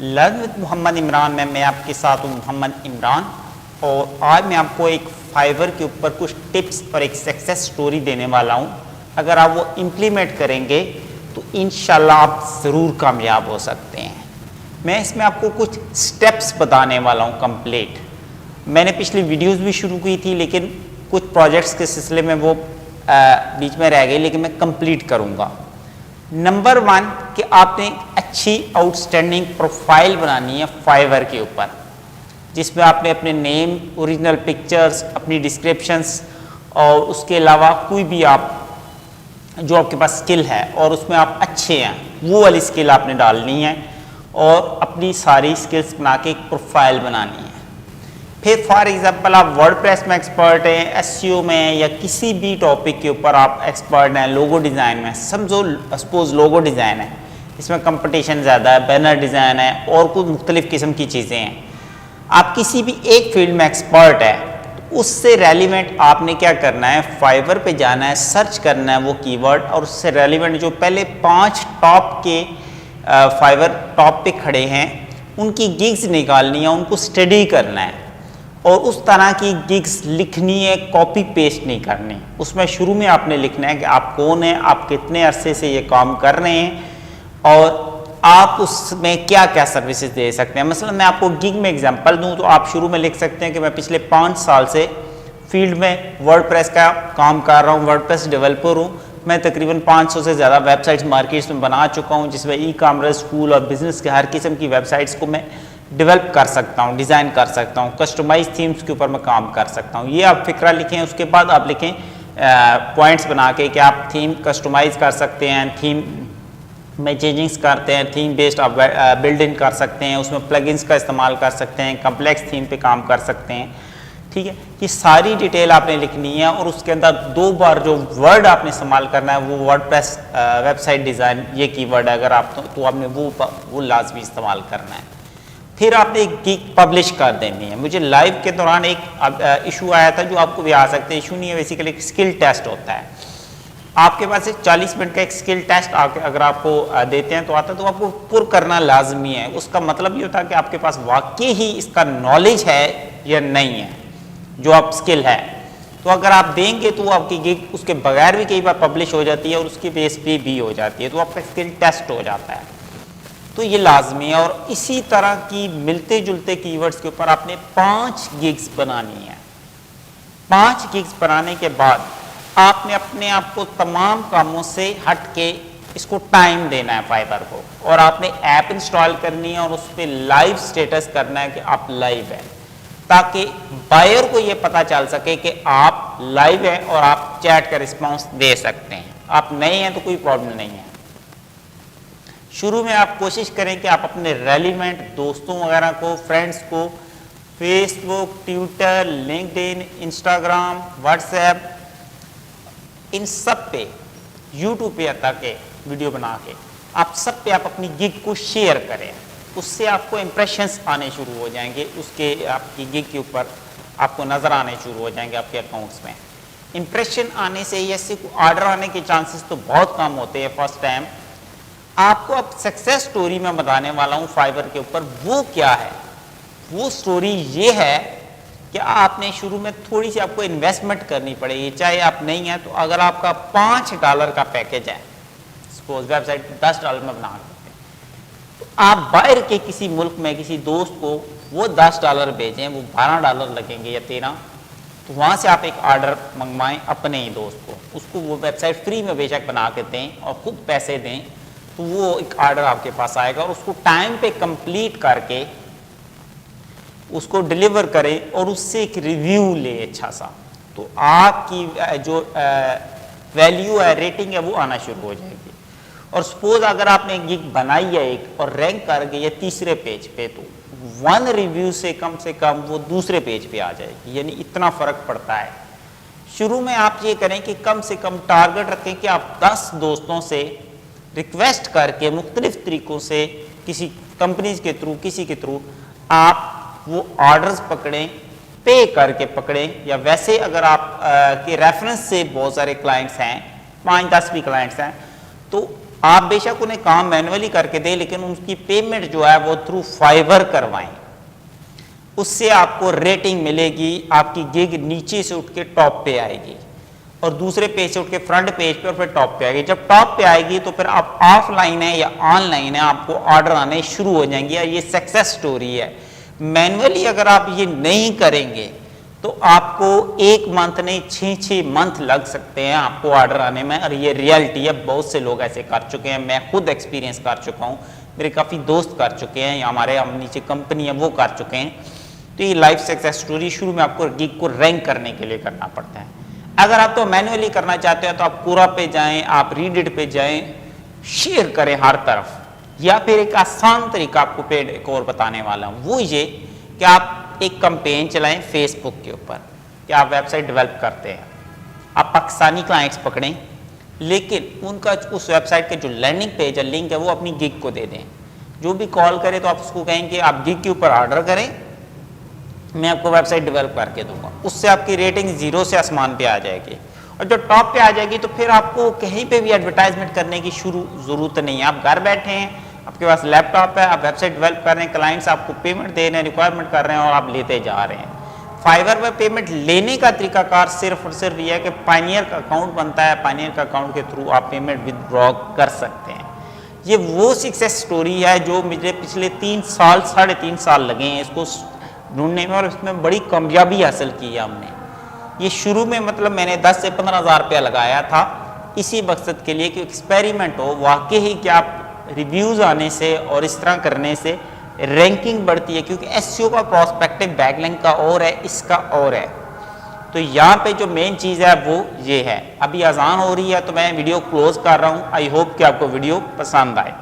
Learn with Mohammad Imran में मैं आपके साथ हूँ मोहम्मद इमरान, और आज मैं आपको एक फाइवर के ऊपर कुछ टिप्स और एक सक्सेस स्टोरी देने वाला हूँ। अगर आप वो इम्प्लीमेंट करेंगे तो इंशाल्लाह आप ज़रूर कामयाब हो सकते हैं। मैं इसमें आपको कुछ स्टेप्स बताने वाला हूँ कंप्लीट। मैंने पिछली वीडियोस भी शुरू की थी, लेकिन कुछ प्रोजेक्ट्स के सिलसिले में वो बीच में रह गई, लेकिन मैं कंप्लीट करूँगा। नंबर 1 कि आपने अच्छी आउटस्टैंडिंग प्रोफाइल बनानी है फाइवर के ऊपर, जिसमें आपने अपने नेम, ओरिजिनल पिक्चर्स, अपनी डिस्क्रिप्शंस और उसके अलावा कोई भी आप जो आपके पास स्किल है और उसमें आप अच्छे हैं वो वाली स्किल आपने डालनी है और अपनी सारी स्किल्स बना के एक प्रोफाइल बनानी है। फिर फॉर एग्जांपल आप वर्डप्रेस में एक्सपर्ट हैं, एसईओ में, या किसी भी टॉपिक के ऊपर आप एक्सपर्ट हैं, लोगो डिज़ाइन में समझो, सपोज लोगो डिज़ाइन है, इसमें कंपटीशन ज़्यादा है, बैनर डिज़ाइन है और कुछ मुख्तलिफ़ किस्म की चीज़ें हैं। आप किसी भी एक फील्ड में एक्सपर्ट है तो उससे रेलिवेंट आपने क्या करना है, फाइवर पे जाना है, सर्च करना है वो कीवर्ड, और उससे रेलिवेंट जो पहले 5 टॉप के फाइवर टॉप पे खड़े हैं उनकी गिग्स निकालनी है, उनको स्टडी करना है और उस तरह की गिग्स लिखनी है, कॉपी पेस्ट नहीं करनी। उसमें शुरू में आपने लिखना है कि आप कौन हैं, आप कितने अरसे से ये काम कर रहे हैं और आप उसमें क्या क्या सर्विसेज दे सकते हैं। मसलन मैं आपको गिग में एग्जांपल दूं तो आप शुरू में लिख सकते हैं कि मैं पिछले 5 साल से फील्ड में वर्डप्रेस का काम कर रहा हूँ, वर्डप्रेस डेवलपर हूँ। मैं तकरीबन 500 से ज़्यादा वेबसाइट्स मार्केट्स में बना चुका हूँ, जिसमें ई कॉमर्स, स्कूल और बिजनेस के हर किस्म की वेबसाइट्स को मैं डेवलप कर सकता हूँ, डिज़ाइन कर सकता हूँ, कस्टमाइज थीम्स के ऊपर मैं काम कर सकता हूँ। ये आप फिक्रा लिखें, उसके बाद आप लिखें पॉइंट्स बना के कि आप थीम कस्टमाइज कर सकते हैं, थीम में चेंजिंग्स करते हैं, थीम बेस्ड आप बिल्ड इन कर सकते हैं, उसमें प्लगइन्स का इस्तेमाल कर सकते हैं, कम्प्लेक्स थीम पे काम कर सकते हैं। ठीक है, ये सारी डिटेल आपने लिखनी है और उसके अंदर 2 बार जो वर्ड आपने इस्तेमाल करना है वो वर्डप्रेस वेबसाइट डिज़ाइन ये कीवर्ड है, अगर आप तो आपने वो लाजमी इस्तेमाल करना है। फिर आपने एक गिग पब्लिश कर देनी है। मुझे लाइव के दौरान एक इशू आया था जो आपको भी आ सकते हैं, इशू नहीं है, बेसिकली एक स्किल टेस्ट होता है। आपके पास एक 40 मिनट का एक स्किल टेस्ट अगर आपको देते हैं तो आता है, तो आपको पुर करना लाजमी है। उसका मतलब ये होता है कि आपके पास वाकई ही इसका नॉलेज है या नहीं है जो आप स्किल है। तो अगर आप देंगे तो आपकी गिग उसके बगैर भी कई बार पब्लिश हो जाती है और उसकी बेस पे भी हो जाती है, तो आपका स्किल टेस्ट हो जाता है। तो ये लाजमी है। और इसी तरह की मिलते जुलते कीवर्ड्स के ऊपर आपने 5 गिग्स बनानी है। 5 गिग्स बनाने के बाद आपने अपने आप को तमाम कामों से हट के इसको टाइम देना है फाइवर को, और आपने ऐप इंस्टॉल करनी है और उस पर लाइव स्टेटस करना है कि आप लाइव हैं, ताकि बायर को ये पता चल सके कि आप लाइव हैं और आप चैट का रिस्पांस दे सकते हैं। आप नए हैं तो कोई प्रॉब्लम नहीं है। शुरू में आप कोशिश करें कि आप अपने रेलिवेंट दोस्तों वगैरह को, फ्रेंड्स को Facebook, Twitter, LinkedIn, Instagram, WhatsApp, इन सब पे, यूट्यूब पे तक के वीडियो बना के आप सब पे आप अपनी गिग को शेयर करें। उससे आपको इंप्रेशंस आने शुरू हो जाएंगे, उसके आपकी गिग के ऊपर आपको नज़र आने शुरू हो जाएंगे आपके अकाउंट्स में। इंप्रेशन आने से या ऑर्डर आने के चांसेस तो बहुत कम होते हैं फर्स्ट टाइम। आपको अब सक्सेस स्टोरी में बताने वाला हूँ फाइवर के ऊपर। वो क्या है? वो स्टोरी ये है कि आपने शुरू में थोड़ी सी आपको इन्वेस्टमेंट करनी पड़ेगी, चाहे आप नहीं हैं तो। अगर आपका $5 का पैकेज है, सपोज वेबसाइट $10 में बना सकते हैं, तो आप बाहर के किसी मुल्क में किसी दोस्त को वो $10 भेजें, वो $12 लगेंगे या 13, तो वहाँ से आप एक ऑर्डर मंगवाएं अपने ही दोस्त को, उसको वो वेबसाइट फ्री में बेशक बना के दें और खुद पैसे दें, तो वो एक ऑर्डर आपके पास आएगा और उसको टाइम पे कंप्लीट करके उसको डिलीवर करें और उससे एक रिव्यू ले अच्छा सा, तो आपकी जो वैल्यू है, रेटिंग है, वो आना शुरू हो जाएगी। और सपोज अगर आपने गिग बनाई है एक और रैंक कर गई है 3रे पेज पे, तो 1 रिव्यू से कम वो 2रे पेज पे आ जाएगी, यानी इतना फ़र्क पड़ता है। शुरू में आप ये करें कि कम से कम टारगेट रखें कि आप 10 दोस्तों से रिक्वेस्ट करके मुख्तलिफ तरीक़ों से, किसी कंपनीज के थ्रू, किसी के थ्रू आप वो ऑर्डर्स पकड़ें, पे करके पकड़ें, या वैसे अगर आप के रेफरेंस से बहुत सारे क्लाइंट्स हैं, 5-10 भी क्लाइंट्स हैं, तो आप बेशक उन्हें काम मैन्युअली करके दें, लेकिन उनकी पेमेंट जो है वो थ्रू फाइवर करवाएं। उससे आपको रेटिंग मिलेगी, आपकी गिग नीचे से उठ के टॉप पे आएगी और दूसरे पेज से उठ के फ्रंट पेज पे और फिर टॉप पे आएगी। जब टॉप पे आएगी तो फिर आप ऑफलाइन है या ऑनलाइन है, आपको ऑर्डर आने शुरू हो जाएंगे और ये सक्सेस स्टोरी है। मैन्युअली अगर आप ये नहीं करेंगे तो आपको 1 मंथ नहीं 6 मंथ लग सकते हैं आपको ऑर्डर आने में, और ये रियलिटी है। बहुत से लोग ऐसे कर चुके हैं, मैं खुद एक्सपीरियंस कर चुका हूँ, मेरे काफ़ी दोस्त कर चुके हैं, या हमारे हम नीचे कंपनी है वो कर चुके हैं। तो ये लाइफ सक्सेस स्टोरी शुरू में आपको गिग को रैंक करने के लिए करना पड़ता है। अगर आप तो मैन्युअली करना चाहते हो तो आप कोरा पे जाएं, आप रीडिट पे जाएं, शेयर करें हर तरफ। या फिर एक आसान तरीका आपको पेड एक और बताने वाला हूँ, वो ये कि आप एक कैंपेन चलाएं फेसबुक के ऊपर कि आप वेबसाइट डेवलप करते हैं, आप पाकिस्तानी क्लाइंट्स पकड़ें, लेकिन उनका उस वेबसाइट के जो लैंडिंग पेज है, लिंक है, वो अपनी गिग को दे दें। जो भी कॉल करे तो आप उसको कहेंगे आप गिग के ऊपर ऑर्डर करें, मैं आपको वेबसाइट डेवलप करके दूंगा। उससे आपकी रेटिंग 0 से आसमान पे आ जाएगी, और जो टॉप पे आ जाएगी तो फिर आपको कहीं पे भी एडवर्टाइजमेंट करने की जरूरत नहीं है। आप घर बैठे हैं, आपके पास लैपटॉप है, आप वेबसाइट डेवलप कर रहे हैं, क्लाइंट्स आपको पेमेंट दे रहे हैं, रिक्वायरमेंट कर रहे हैं और आप लेते जा रहे हैं। फाइवर पर पेमेंट लेने का तरीकाकार सिर्फ और सिर्फ यह है कि पायनियर का अकाउंट बनता है, पायनियर का अकाउंट के थ्रू आप पेमेंट विदड्रॉ कर सकते हैं। ये वो सक्सेस स्टोरी है जो मुझे पिछले 3 साल 3.5 साल लगे हैं इसको ढूंढने में, और इसमें बड़ी कामयाबी हासिल की है हमने। ये शुरू में मतलब मैंने 10 से 15 हज़ार रुपया लगाया था इसी मकसद के लिए कि एक्सपेरिमेंट हो, वाकई ही कि आप रिव्यूज़ आने से और इस तरह करने से रैंकिंग बढ़ती है, क्योंकि एसईओ का प्रोस्पेक्टिव बैकलिंक का और है, इसका और है। तो यहाँ पे जो मेन चीज़ है वो ये है। अभी अजान हो रही है तो मैं वीडियो क्लोज कर रहा हूँ। आई होप कि आपको वीडियो पसंद आए।